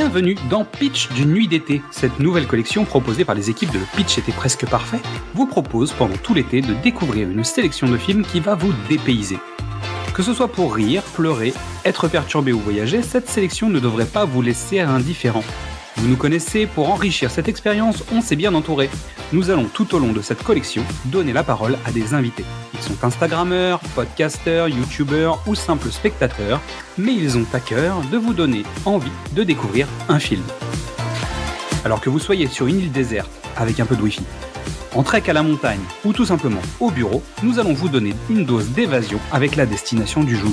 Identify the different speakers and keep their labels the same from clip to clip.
Speaker 1: Bienvenue dans Pitch d'une nuit d'été. Cette nouvelle collection proposée par les équipes de Le Pitch était presque parfait vous propose pendant tout l'été de découvrir une sélection de films qui va vous dépayser. Que ce soit pour rire, pleurer, être perturbé ou voyager, cette sélection ne devrait pas vous laisser indifférent. Vous nous connaissez, pour enrichir cette expérience, on s'est bien entouré. Nous allons tout au long de cette collection donner la parole à des invités. Ils sont instagrammeurs, podcasteurs, youtubeurs ou simples spectateurs, mais ils ont à cœur de vous donner envie de découvrir un film. Alors que vous soyez sur une île déserte avec un peu de wifi, en trek à la montagne ou tout simplement au bureau, nous allons vous donner une dose d'évasion avec la destination du jour.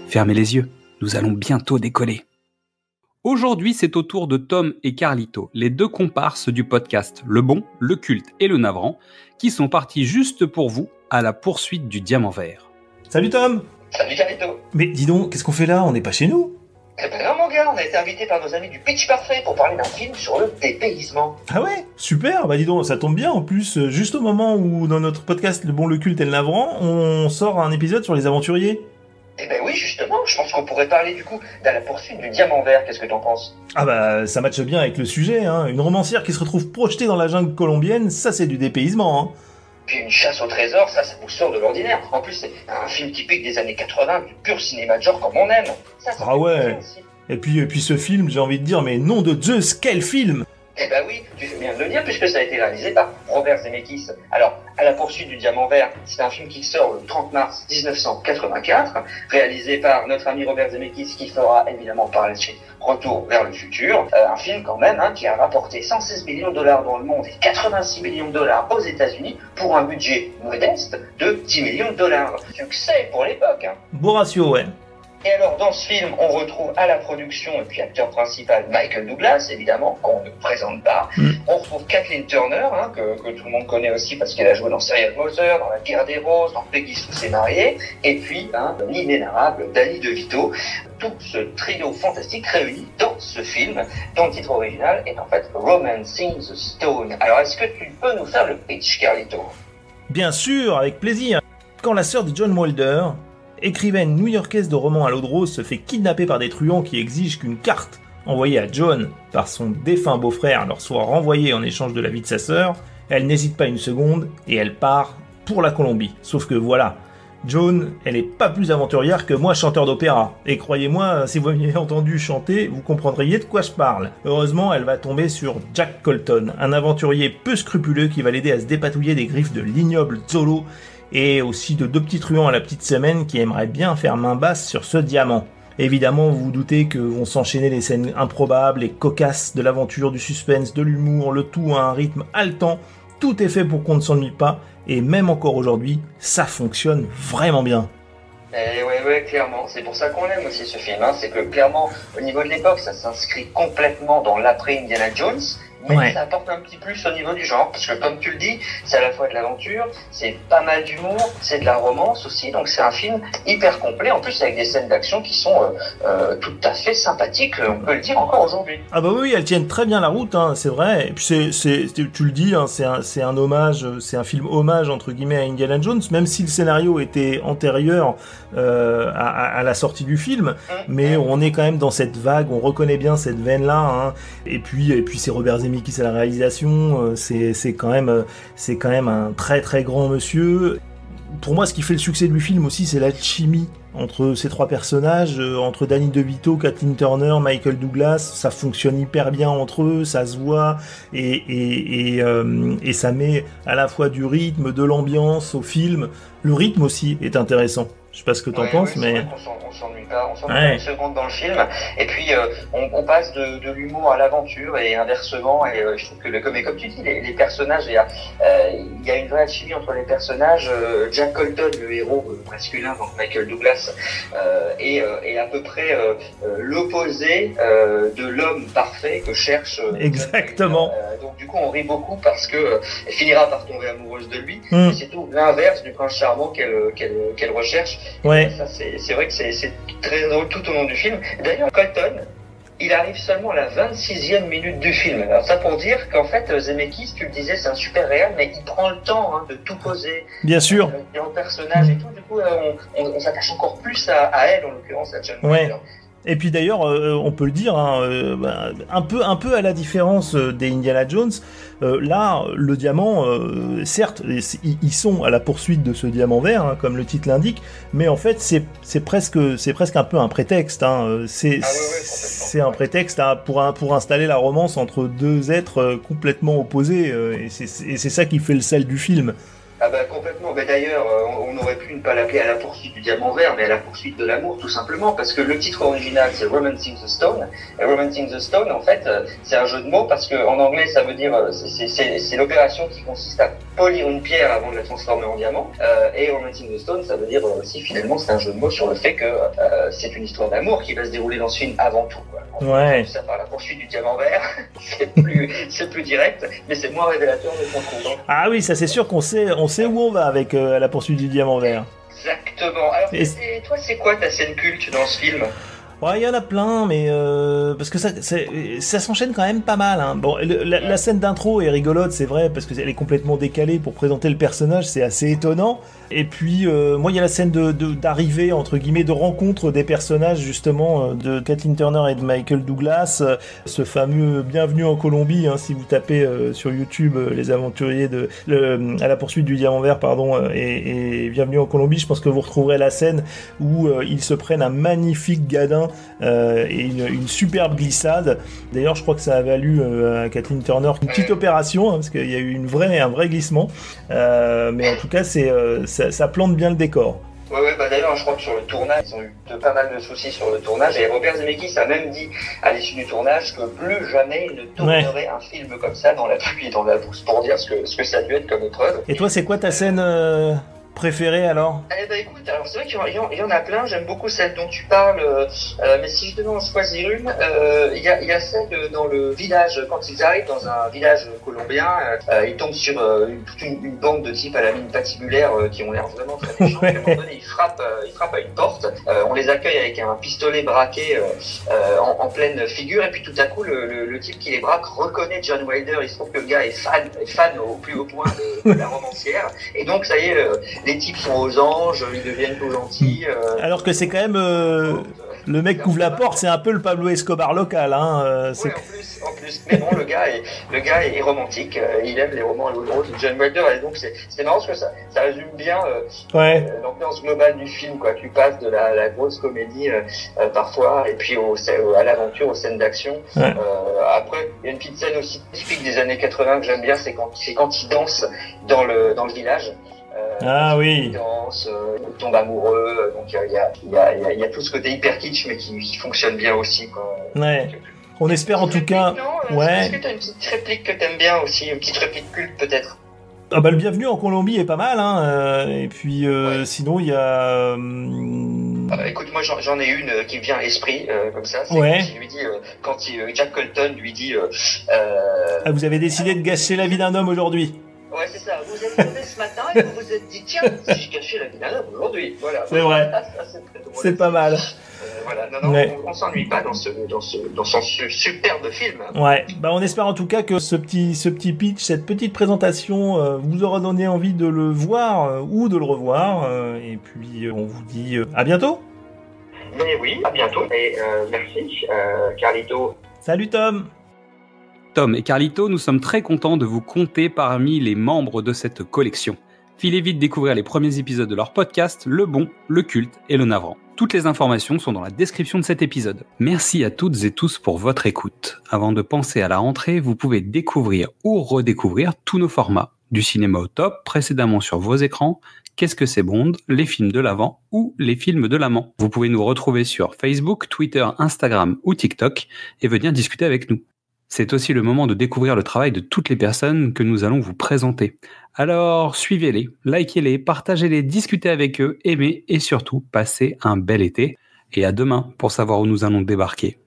Speaker 1: Fermez les yeux, nous allons bientôt décoller. Aujourd'hui, c'est au tour de Tom et Carlito, les deux comparses du podcast Le Bon, le Culte et le Navrant, qui sont partis juste pour vous à la poursuite du diamant vert.
Speaker 2: Salut Tom.
Speaker 3: Salut Carlito.
Speaker 2: Mais dis donc, qu'est-ce qu'on fait là? On n'est pas chez nous?
Speaker 3: Eh ben non mon gars, on a été invité par nos amis du Pitch Parfait pour parler d'un film sur le dépaysement.
Speaker 2: Ah ouais? Super, bah dis donc, ça tombe bien en plus, juste au moment où dans notre podcast Le Bon, le Culte et le Navrant, on sort un épisode sur les aventuriers.
Speaker 3: Eh ben oui, justement, je pense qu'on pourrait parler du coup de la poursuite du diamant vert, qu'est-ce que t'en penses?
Speaker 2: Ah bah ça matche bien avec le sujet, hein. Une romancière qui se retrouve projetée dans la jungle colombienne, ça c'est du dépaysement, hein.
Speaker 3: Puis une chasse au trésor, ça vous sort de l'ordinaire. En plus, c'est un film typique des années 80, du pur cinéma de genre comme on aime. Ça
Speaker 2: Ah ouais. Et puis ce film, j'ai envie de dire, mais nom de Zeus, quel film!
Speaker 3: Eh ben oui, tu fais bien de le dire, puisque ça a été réalisé par Robert Zemeckis. Alors, À la poursuite du diamant vert, c'est un film qui sort le 30 mars 1984, réalisé par notre ami Robert Zemeckis, qui fera évidemment par la suite Retour vers le futur. Un film quand même qui a rapporté 116 millions de dollars dans le monde et 86 millions de dollars aux États-Unis pour un budget modeste de 10 millions de dollars. Succès pour l'époque.
Speaker 2: Beau ratio, ouais.
Speaker 3: Et alors, dans ce film, on retrouve à la production, et puis acteur principal, Michael Douglas, évidemment, qu'on ne présente pas. On retrouve Kathleen Turner, que tout le monde connaît aussi parce qu'elle a joué dans Serial Mother, dans La Guerre des Roses, dans Peggy Sue s'est mariée, et puis l'inénarrable Danny DeVito. Tout ce trio fantastique réuni dans ce film, dont le titre original est en fait Romancing the Stone. Alors, est-ce que tu peux nous faire le pitch, Carlito?
Speaker 2: Bien sûr, avec plaisir. Quand la sœur de John Wilder, écrivaine new-yorkaise de romans à l'eau de rose, se fait kidnapper par des truands qui exigent qu'une carte envoyée à John par son défunt beau-frère leur soit renvoyée en échange de la vie de sa sœur, elle n'hésite pas une seconde et elle part pour la Colombie. Sauf que voilà, Joan, elle est pas plus aventurière que moi chanteur d'opéra. Et croyez-moi, si vous m'aviez entendu chanter, vous comprendriez de quoi je parle. Heureusement, elle va tomber sur Jack Colton, un aventurier peu scrupuleux qui va l'aider à se dépatouiller des griffes de l'ignoble Zolo, et aussi de deux petits truands à la petite semaine qui aimeraient bien faire main basse sur ce diamant. Évidemment, vous vous doutez que vont s'enchaîner les scènes improbables et cocasses de l'aventure, du suspense, de l'humour, le tout à un rythme haletant. Tout est fait pour qu'on ne s'ennuie pas, et même encore aujourd'hui, ça fonctionne vraiment bien.
Speaker 3: Ouais, clairement, c'est pour ça qu'on aime aussi ce film, c'est que clairement, au niveau de l'époque, ça s'inscrit complètement dans l'après Indiana Jones, mais ça apporte un petit plus au niveau du genre, parce que comme tu le dis, c'est à la fois de l'aventure, c'est pas mal d'humour, c'est de la romance aussi, donc c'est un film hyper complet, en plus avec des scènes d'action qui sont tout à fait sympathiques, on peut le dire encore aujourd'hui.
Speaker 2: Ah bah oui, elles tiennent très bien la route, c'est vrai, et puis tu le dis, c'est un hommage, c'est un film hommage entre guillemets à Indiana Jones, même si le scénario était antérieur à la sortie du film, mais on est quand même dans cette vague, on reconnaît bien cette veine-là, et puis c'est Robert Zemeckis à la réalisation, c'est quand même un très très grand monsieur. Pour moi, ce qui fait le succès du film aussi, c'est l'alchimie entre ces trois personnages, entre Danny DeVito, Kathleen Turner, Michael Douglas. Ça fonctionne hyper bien entre eux, ça se voit, et ça met à la fois du rythme, de l'ambiance au film. Le rythme aussi est intéressant. Je sais pas ce que t'en penses, mais...
Speaker 3: On s'ennuie pas une seconde dans le film. Et puis, on passe de l'humour à l'aventure et inversement. Et je trouve que, comme tu dis, les personnages, il y a une vraie alchimie entre les personnages. Jack Colton, le héros masculin, donc Michael Douglas, est à peu près l'opposé de l'homme parfait que cherche.
Speaker 2: Exactement.
Speaker 3: Donc du coup, on rit beaucoup parce que elle finira par tomber amoureuse de lui. Et c'est tout l'inverse du prince charmant qu'elle recherche.
Speaker 2: Ouais.
Speaker 3: Ça, c'est vrai que c'est très drôle tout au long du film. D'ailleurs, Colton, il arrive seulement à la 26e minute du film. Alors ça pour dire qu'en fait, Zemeckis, tu le disais, c'est un super réal, mais il prend le temps de tout poser.
Speaker 2: Bien sûr.
Speaker 3: Dans le personnage et tout, du coup, on s'attache encore plus à elle, en l'occurrence, à John Wilder.
Speaker 2: Et puis d'ailleurs, on peut le dire, un peu à la différence des Indiana Jones, là, le diamant, certes, ils sont à la poursuite de ce diamant vert, comme le titre l'indique, mais en fait, c'est presque un peu un prétexte. C'est un prétexte pour installer la romance entre deux êtres complètement opposés, et c'est ça qui fait le sel du film.
Speaker 3: Ah bah complètement, mais d'ailleurs on aurait pu ne pas l'appeler à la poursuite du diamant vert, mais à la poursuite de l'amour tout simplement, parce que le titre original c'est Romancing the Stone, et Romancing the Stone en fait c'est un jeu de mots parce que en anglais ça veut dire, c'est l'opération qui consiste à polir une pierre avant de la transformer en diamant, et Romancing the Stone ça veut dire aussi finalement c'est un jeu de mots sur le fait que c'est une histoire d'amour qui va se dérouler dans ce film avant tout, quoi.
Speaker 2: Ouais.
Speaker 3: Ça par la poursuite du diamant vert, c'est plus direct, mais c'est moins révélateur de son coup.
Speaker 2: Ah oui, ça c'est sûr qu'on sait où on va avec la poursuite du diamant vert.
Speaker 3: Exactement. Alors, toi, c'est quoi ta scène culte dans ce film ?
Speaker 2: Ouais, il y en a plein, mais parce que ça s'enchaîne quand même pas mal. Bon, la scène d'intro est rigolote, c'est vrai, parce qu'elle est complètement décalée pour présenter le personnage, c'est assez étonnant. Et puis, moi, il y a la scène d'arrivée, entre guillemets, de rencontre des personnages, justement, de Kathleen Turner et de Michael Douglas, ce fameux Bienvenue en Colombie, si vous tapez sur YouTube les aventuriers à la poursuite du diamant vert, et Bienvenue en Colombie, je pense que vous retrouverez la scène où ils se prennent un magnifique gadin et une superbe glissade. D'ailleurs, je crois que ça a valu à Kathleen Turner une petite opération, parce qu'il y a eu un vrai glissement. Mais en tout cas, ça plante bien le décor.
Speaker 3: Ouais, d'ailleurs, je crois que sur le tournage, ils ont eu pas mal de soucis sur le tournage, et Robert Zemeckis a même dit à l'issue du tournage que plus jamais il ne tournerait un film comme ça dans la pluie et dans la bourse, pour dire ce que ça a dû être comme épreuve.
Speaker 2: Et toi, c'est quoi ta scène préférée alors ?
Speaker 3: Eh ben écoute, alors c'est vrai qu'il y en a plein, j'aime beaucoup celle dont tu parles, mais si je devais en choisir une, il y a celle dans le village, quand ils arrivent dans un village colombien, ils tombent sur toute une bande de types à la mine patibulaire qui ont l'air vraiment très méchants, et à un moment donné ils frappent à une porte, on les accueille avec un pistolet braqué en pleine figure, et puis tout à coup le type qui les braque reconnaît John Wilder, il se trouve que le gars est fan au plus haut point de la romancière, et donc ça y est, les types sont aux anges, ils deviennent tout gentils.
Speaker 2: Alors que c'est quand même le mec qui ouvre la porte, c'est un peu le Pablo Escobar local.
Speaker 3: Oui, en plus. Mais bon, le gars est romantique. Il aime les romans à l'eau de rose de John Wilder, et donc c'est marrant parce que ça résume bien l'ambiance globale du film, quoi. Tu passes de la grosse comédie parfois, et puis à l'aventure, aux scènes d'action. Ouais. Après, il y a une petite scène aussi typique des années 80 que j'aime bien, c'est quand il danse dans le village.
Speaker 2: Oui.
Speaker 3: Il danse, il tombe amoureux, donc il y a tout ce côté hyper kitsch, mais qui fonctionne bien aussi, quoi.
Speaker 2: Ouais. On espère en tout cas.
Speaker 3: Est-ce que tu as une petite réplique que t'aimes bien aussi, une petite réplique culte peut-être?
Speaker 2: Ah bah le Bienvenu en Colombie est pas mal, et puis sinon il y a.
Speaker 3: Écoute, moi j'en ai une qui me vient à l'esprit comme ça. C'est quand Jack Colton lui dit.
Speaker 2: Vous avez décidé de gâcher la vie d'un homme aujourd'hui.
Speaker 3: Ouais, c'est ça. Vous êtes levé ce matin et vous vous êtes dit, tiens, si je gâchais la vie d'un homme aujourd'hui. Voilà.
Speaker 2: C'est vrai. C'est pas mal.
Speaker 3: Voilà. Non, on s'ennuie pas dans son superbe film.
Speaker 2: Ouais. Bah, on espère en tout cas que ce petit pitch, cette petite présentation, vous aura donné envie de le voir ou de le revoir. Et puis, on vous dit à bientôt.
Speaker 3: Mais oui, à bientôt. Et merci, Carlito.
Speaker 2: Salut, Tom.
Speaker 1: Tom et Carlito, nous sommes très contents de vous compter parmi les membres de cette collection. Filez vite découvrir les premiers épisodes de leur podcast, Le Bon, Le Culte et Le Navrant. Toutes les informations sont dans la description de cet épisode. Merci à toutes et tous pour votre écoute. Avant de penser à la rentrée, vous pouvez découvrir ou redécouvrir tous nos formats. Du cinéma au top, précédemment sur vos écrans, Qu'est-ce que c'est Bond, les films de l'avant ou les films de l'amant. Vous pouvez nous retrouver sur Facebook, Twitter, Instagram ou TikTok et venir discuter avec nous. C'est aussi le moment de découvrir le travail de toutes les personnes que nous allons vous présenter. Alors, suivez-les, likez-les, partagez-les, discutez avec eux, aimez et surtout, passez un bel été. Et à demain pour savoir où nous allons débarquer.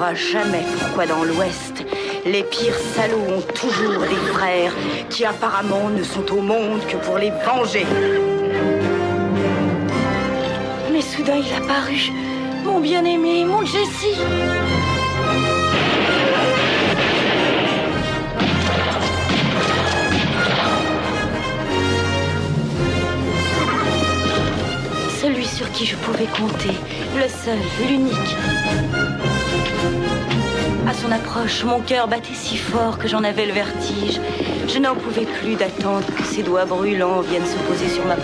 Speaker 4: saura jamais pourquoi dans l'Ouest, les pires salauds ont toujours des frères qui apparemment ne sont au monde que pour les venger. Mais soudain il apparut, mon bien-aimé, mon Jessie. Celui sur qui je pouvais compter, le seul, l'unique. À son approche, mon cœur battait si fort que j'en avais le vertige. Je n'en pouvais plus d'attendre que ses doigts brûlants viennent se poser sur ma peau.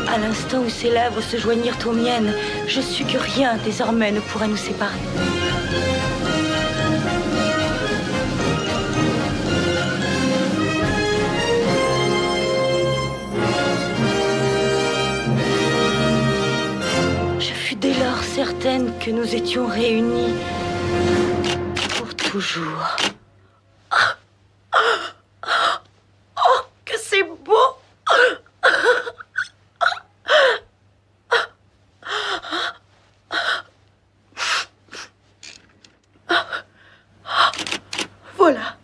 Speaker 4: À l'instant où ses lèvres se joignirent aux miennes, je sus que rien désormais ne pourrait nous séparer. Je fus dès lors certaine que nous étions réunis pour toujours. Oh, que c'est beau! Voilà,